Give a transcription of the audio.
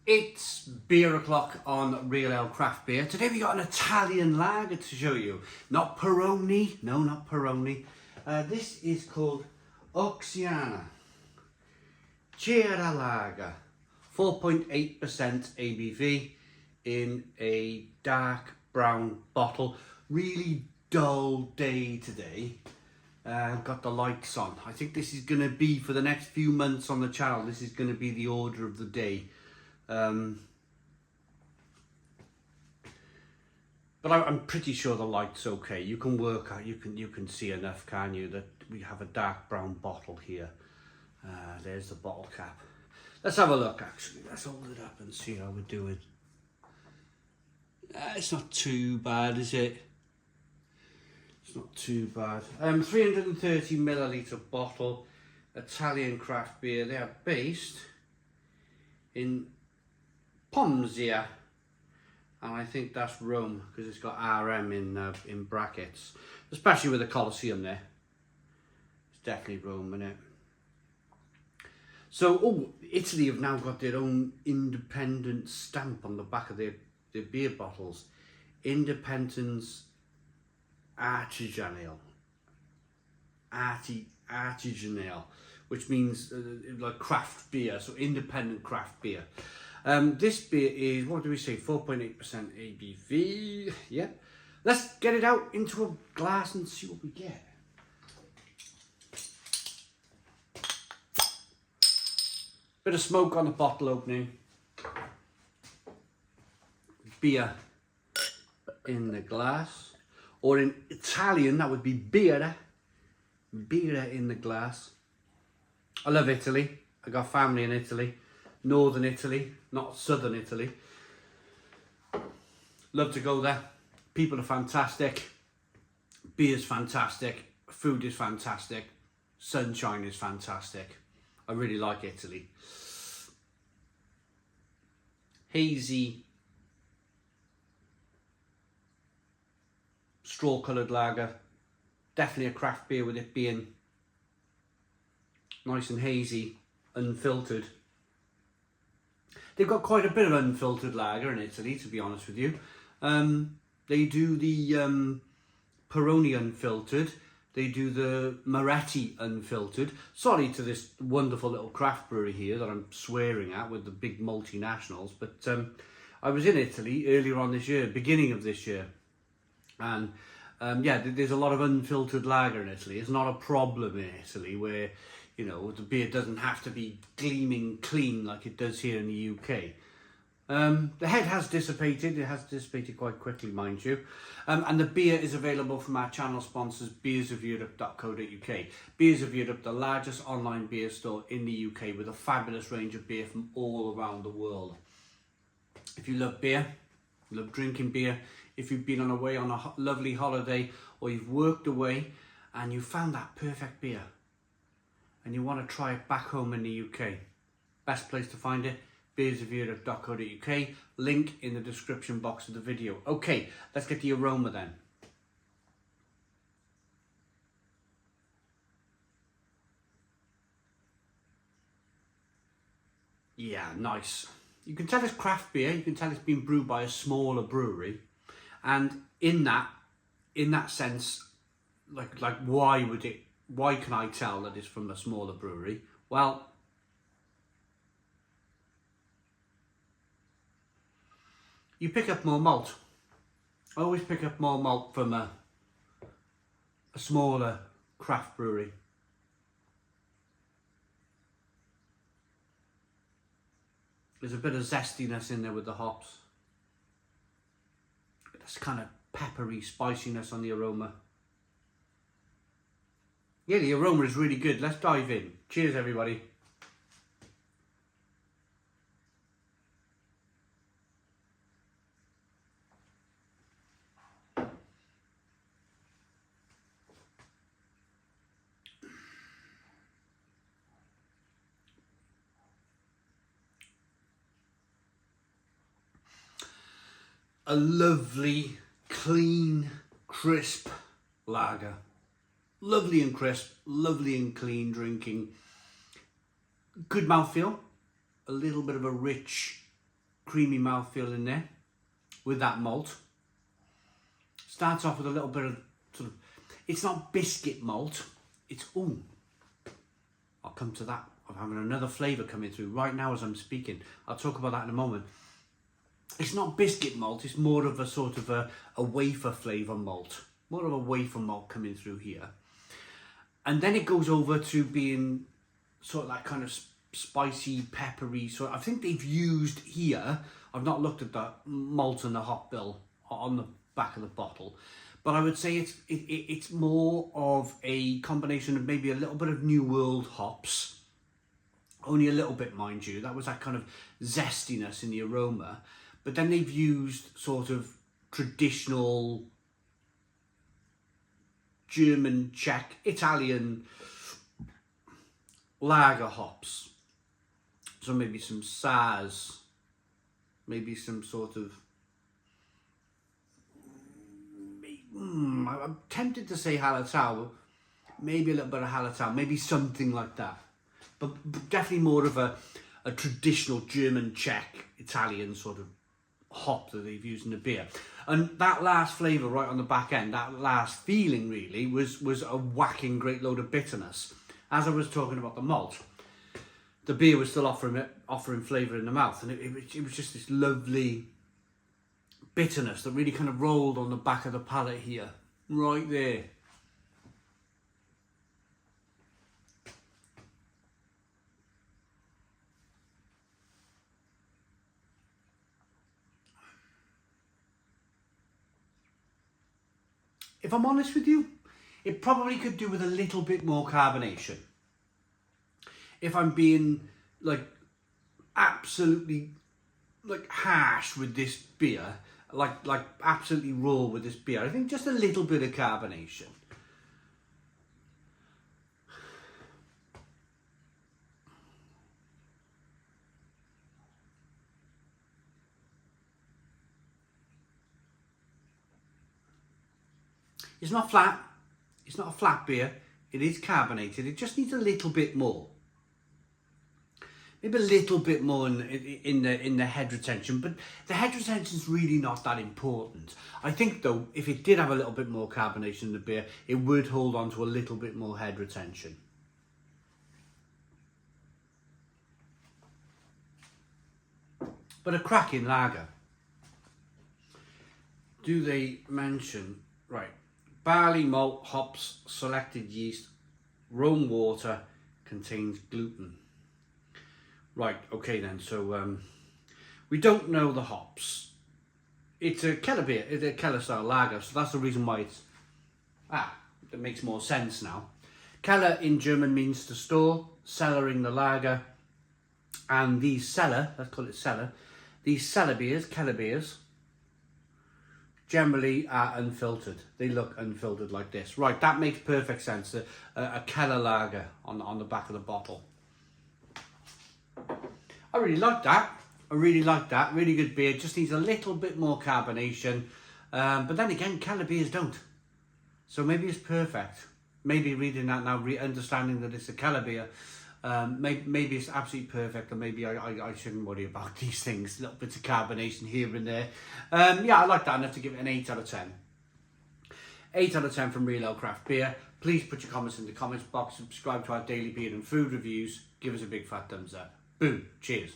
It's beer o'clock on Real Ale Craft Beer. Today we got an Italian lager to show you. Not Peroni, no, not Peroni. This is called Oxiana Chiara Lager. 4.8% ABV in a dark brown bottle. Really dull day today. Got the lights on. I think this is going to be, for the next few months on the channel, this is going to be the order of the day. But I'm pretty sure the light's okay. You can work out, you can see enough, can you, that we have a dark brown bottle here. There's the bottle cap. Let's have a look, actually. Let's hold it up and see how we're doing. It's not too bad, is it? It's not too bad. 330 milliliter bottle, Italian craft beer. They are based in Pomzia, and I think that's Rome because it's got RM in brackets, especially with the Colosseum there. It's definitely Rome, isn't it? So, Italy have now got their own independent stamp on the back of their beer bottles. Independence Artigianale. Artigianale, which means like craft beer, so independent craft beer. This beer is, what do we say, 4.8% ABV. Yeah. Let's get it out into a glass and see what we get. Bit of smoke on the bottle opening. Beer in the glass. Or in Italian, that would be birra. Birra in the glass. I love Italy. I got family in Italy. Northern Italy, not southern Italy. Love to go there. People are fantastic. Beer's fantastic. Food is fantastic. Sunshine is fantastic. I really like Italy. Hazy straw-coloured lager. Definitely a craft beer with it being nice and hazy, unfiltered. They've got quite a bit of unfiltered lager in Italy, to be honest with you. They do the Peroni unfiltered. They do the Moretti unfiltered. Sorry to this wonderful little craft brewery here that I'm swearing at with the big multinationals, but I was in Italy earlier on this year, beginning of this year, and yeah, there's a lot of unfiltered lager in Italy. It's not a problem in Italy where, you know, the beer doesn't have to be gleaming clean like it does here in the UK. The head has dissipated. It has dissipated quite quickly, mind you. And the beer is available from our channel sponsors, beersofeurope.co.uk. Beers of Europe, the largest online beer store in the UK with a fabulous range of beer from all around the world. If you love beer, you love drinking beer, if you've been away on a lovely holiday or you've worked away and you found that perfect beer and you want to try it back home in the UK, best place to find it, beersofeurope.co.uk, link in the description box of the video. Okay, let's get the aroma then. Yeah, nice. You can tell it's craft beer, you can tell it's been brewed by a smaller brewery, and in that sense, like why can I tell that it's from a smaller brewery? Well, you pick up more malt. I always pick up more malt from a smaller craft brewery. There's a bit of zestiness in there with the hops. This kind of peppery spiciness on the aroma. Yeah, the aroma is really good. Let's dive in. Cheers, everybody. A lovely, clean, crisp lager. Lovely and crisp, lovely and clean drinking. Good mouthfeel, a little bit of a rich creamy mouthfeel in there with that malt. Starts off with a little bit of sort of, it's not biscuit malt, it's, ooh, I'll come to that. I'm having another flavour coming through right now as I'm speaking. I'll talk about that in a moment. It's not biscuit malt, it's more of a sort of a wafer flavour malt. More of a wafer malt coming through here. And then it goes over to being sort of that kind of spicy, peppery sort. I think they've used here, I've not looked at the malt and the hop bill on the back of the bottle, but I would say it's more of a combination of maybe a little bit of New World hops, only a little bit, mind you. That was that kind of zestiness in the aroma, but then they've used sort of traditional German, Czech, Italian lager hops. So maybe some Saaz, maybe some sort of, I'm tempted to say Hallertau, maybe a little bit of Hallertau, maybe something like that. But definitely more of a traditional German, Czech, Italian sort of hop that they've used in the beer. And that last flavour right on the back end, that last feeling really, was a whacking great load of bitterness. As I was talking about the malt, the beer was still offering flavour in the mouth, and it was just this lovely bitterness that really kind of rolled on the back of the palate here, right there. If I'm honest with you, it probably could do with a little bit more carbonation. If I'm being like absolutely like harsh with this beer, like absolutely raw with this beer, I think just a little bit of carbonation. It's not flat. It's not a flat beer. It is carbonated. It just needs a little bit more. Maybe a little bit more in the head retention, but the head retention is really not that important. I think though, if it did have a little bit more carbonation in the beer, it would hold on to a little bit more head retention. But a cracking lager. Do they mention, right, barley malt, hops, selected yeast, Rome water, contains gluten. Right, okay then, so we don't know the hops. It's a Keller beer, it's a Keller style lager, so that's the reason why it's, it makes more sense now. Keller in German means to store, cellaring the lager, and these cellar, let's call it cellar, these cellar beers, Keller beers, generally are unfiltered. They look unfiltered like this. Right, that makes perfect sense, a Keller lager on the back of the bottle. I really like that. Really good beer. Just needs a little bit more carbonation. But then again, Keller beers don't. So maybe it's perfect. Maybe reading that now, understanding that it's a Keller beer, maybe it's absolutely perfect, and maybe I shouldn't worry about these things. Little bits of carbonation here and there. Yeah, I like that enough to give it an 8 out of 10. 8 out of 10 from Real Ale Craft Beer. Please put your comments in the comments box. Subscribe to our daily beer and food reviews. Give us a big fat thumbs up. Boom. Cheers.